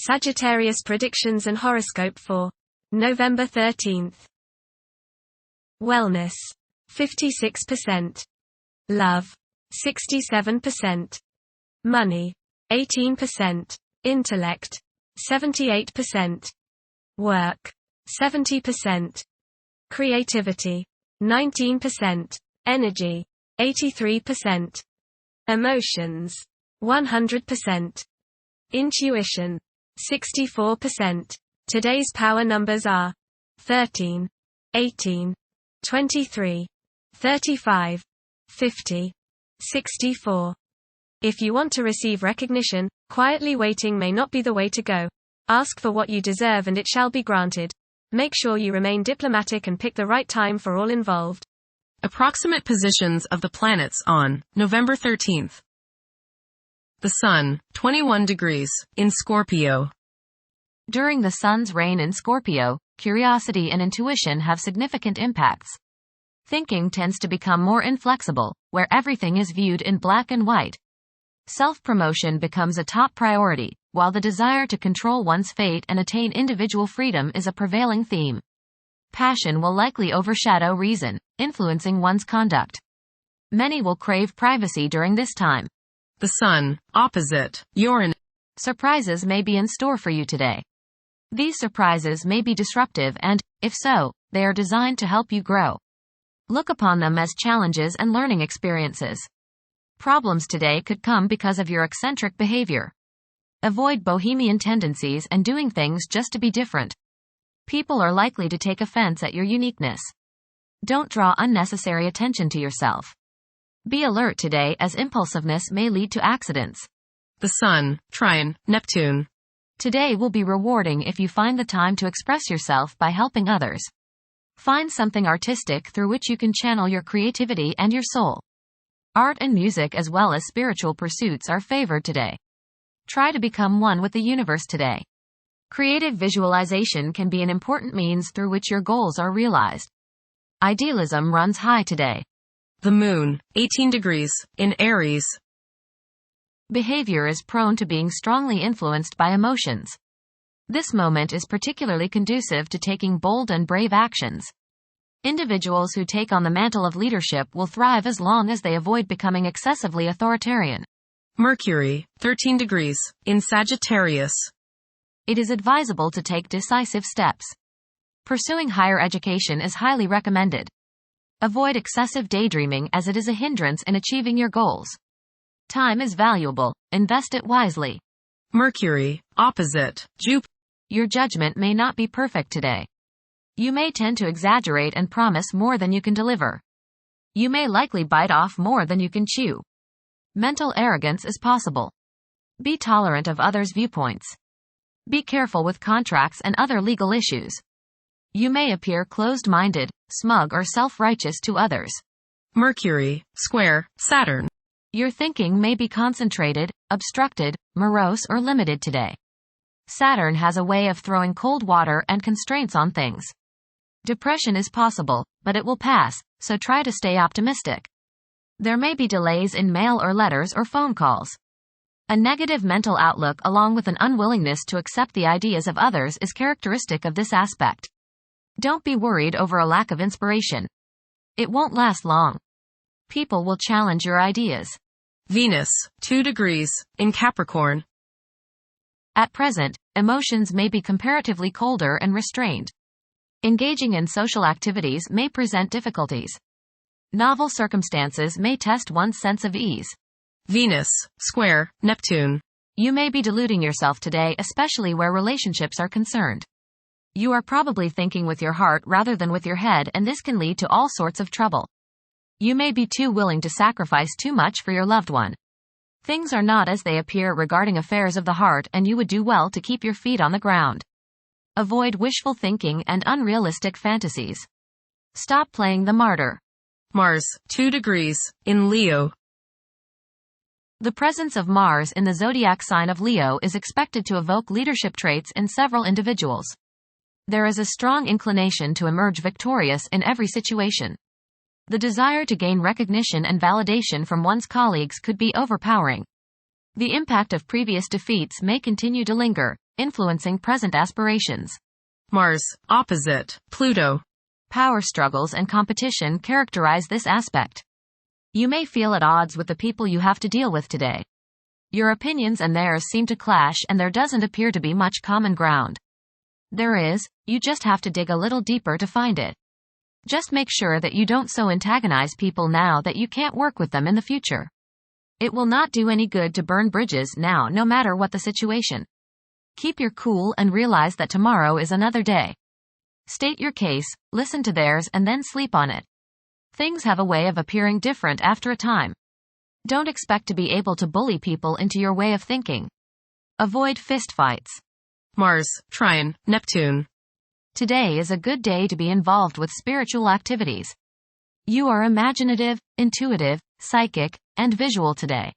Sagittarius predictions and horoscope for November 13th. Wellness, 56%. Love, 67%. Money, 18%. Intellect, 78%. Work, 70%. Creativity, 19%. Energy, 83%. Emotions, 100%. Intuition, 64%. Today's power numbers are 13, 18, 23, 35, 50, 64. If you want to receive recognition, quietly waiting may not be the way to go. Ask for what you deserve and it shall be granted. Make sure you remain diplomatic and pick the right time for all involved. Approximate positions of the planets on November 13th. The Sun, 21 degrees, in Scorpio. During the Sun's reign in Scorpio, curiosity and intuition have significant impacts. Thinking tends to become more inflexible, where everything is viewed in black and white. Self-promotion becomes a top priority, while the desire to control one's fate and attain individual freedom is a prevailing theme. Passion will likely overshadow reason, influencing one's conduct. Many will crave privacy during this time. The Sun, opposite Uranus. Surprises may be in store for you today. These surprises may be disruptive and, if so, they are designed to help you grow. Look upon them as challenges and learning experiences. Problems today could come because of your eccentric behavior. Avoid bohemian tendencies and doing things just to be different. People are likely to take offense at your uniqueness. Don't draw unnecessary attention to yourself. Be alert today as impulsiveness may lead to accidents. The Sun, trine Neptune. Today will be rewarding if you find the time to express yourself by helping others. Find something artistic through which you can channel your creativity and your soul. Art and music as well as spiritual pursuits are favored today. Try to become one with the universe today. Creative visualization can be an important means through which your goals are realized. Idealism runs high today. The Moon, 18 degrees, in Aries. Behavior is prone to being strongly influenced by emotions. This moment is particularly conducive to taking bold and brave actions. Individuals who take on the mantle of leadership will thrive as long as they avoid becoming excessively authoritarian. Mercury, 13 degrees, in Sagittarius. It is advisable to take decisive steps. Pursuing higher education is highly recommended. Avoid excessive daydreaming as it is a hindrance in achieving your goals. Time is valuable, invest it wisely. Mercury, opposite Jupiter. Your judgment may not be perfect today. You may tend to exaggerate and promise more than you can deliver. You may likely bite off more than you can chew. Mental arrogance is possible. Be tolerant of others' viewpoints. Be careful with contracts and other legal issues. You may appear closed-minded, smug or self-righteous to others. Mercury, square Saturn. Your thinking may be concentrated, obstructed, morose or limited today. Saturn has a way of throwing cold water and constraints on things. Depression is possible, but it will pass, so try to stay optimistic. There may be delays in mail or letters or phone calls. A negative mental outlook along with an unwillingness to accept the ideas of others is characteristic of this aspect. Don't be worried over a lack of inspiration. It won't last long. People will challenge your ideas. Venus, 2 degrees, in Capricorn. At present, emotions may be comparatively colder and restrained. Engaging in social activities may present difficulties. Novel circumstances may test one's sense of ease. Venus, square Neptune. You may be deluding yourself today, especially where relationships are concerned. You are probably thinking with your heart rather than with your head, and this can lead to all sorts of trouble. You may be too willing to sacrifice too much for your loved one. Things are not as they appear regarding affairs of the heart, and you would do well to keep your feet on the ground. Avoid wishful thinking and unrealistic fantasies. Stop playing the martyr. Mars, 2 degrees, in Leo. The presence of Mars in the zodiac sign of Leo is expected to evoke leadership traits in several individuals. There is a strong inclination to emerge victorious in every situation. The desire to gain recognition and validation from one's colleagues could be overpowering. The impact of previous defeats may continue to linger, influencing present aspirations. Mars, opposite Pluto. Power struggles and competition characterize this aspect. You may feel at odds with the people you have to deal with today. Your opinions and theirs seem to clash, and there doesn't appear to be much common ground. There is, you just have to dig a little deeper to find it. Just make sure that you don't so antagonize people now that you can't work with them in the future. It will not do any good to burn bridges now, no matter what the situation. Keep your cool and realize that tomorrow is another day. State your case, listen to theirs, and then sleep on it. Things have a way of appearing different after a time. Don't expect to be able to bully people into your way of thinking. Avoid fistfights. Mars, trine Neptune. Today is a good day to be involved with spiritual activities. You are imaginative, intuitive, psychic, and visual today.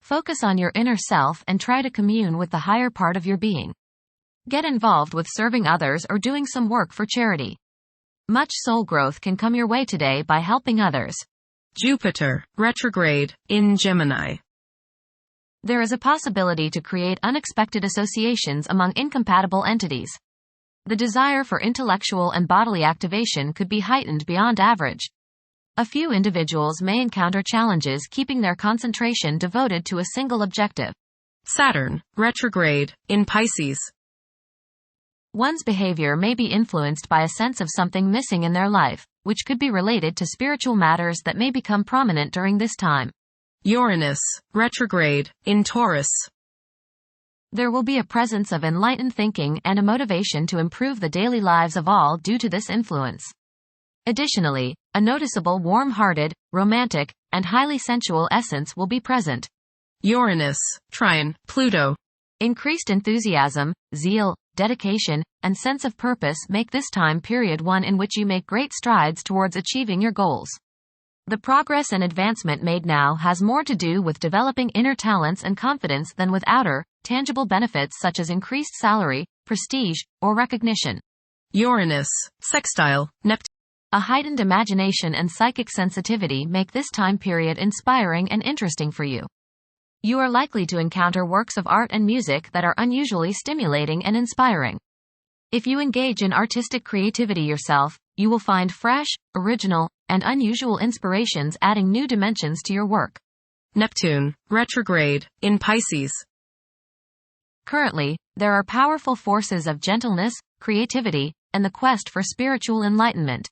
Focus on your inner self and try to commune with the higher part of your being. Get involved with serving others or doing some work for charity. Much soul growth can come your way today by helping others. Jupiter, retrograde, in Gemini. There is a possibility to create unexpected associations among incompatible entities. The desire for intellectual and bodily activation could be heightened beyond average. A few individuals may encounter challenges keeping their concentration devoted to a single objective. Saturn, retrograde, in Pisces. One's behavior may be influenced by a sense of something missing in their life, which could be related to spiritual matters that may become prominent during this time. Uranus, retrograde, in Taurus. There will be a presence of enlightened thinking and a motivation to improve the daily lives of all due to this influence. Additionally, a noticeable warm-hearted, romantic, and highly sensual essence will be present. Uranus, trine Pluto. Increased enthusiasm, zeal, dedication, and sense of purpose make this time period one in which you make great strides towards achieving your goals. The progress and advancement made now has more to do with developing inner talents and confidence than with outer, tangible benefits such as increased salary, prestige, or recognition. Uranus, sextile Neptune. A heightened imagination and psychic sensitivity make this time period inspiring and interesting for you. You are likely to encounter works of art and music that are unusually stimulating and inspiring. If you engage in artistic creativity yourself, you will find fresh, original, and unusual inspirations adding new dimensions to your work. Neptune, retrograde, in Pisces. Currently, there are powerful forces of gentleness, creativity, and the quest for spiritual enlightenment.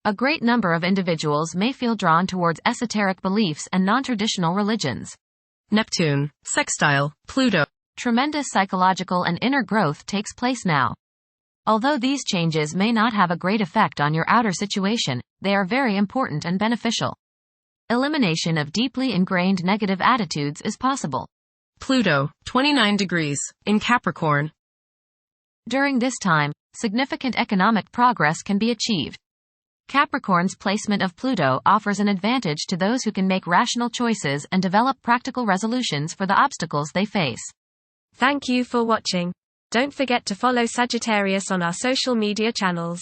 A great number of individuals may feel drawn towards esoteric beliefs and non-traditional religions. Neptune, sextile Pluto. Tremendous psychological and inner growth takes place now. Although these changes may not have a great effect on your outer situation, they are very important and beneficial. Elimination of deeply ingrained negative attitudes is possible. Pluto, 29 degrees, in Capricorn. During this time, significant economic progress can be achieved. Capricorn's placement of Pluto offers an advantage to those who can make rational choices and develop practical resolutions for the obstacles they face. Thank you for watching. Don't forget to follow Sagittarius on our social media channels.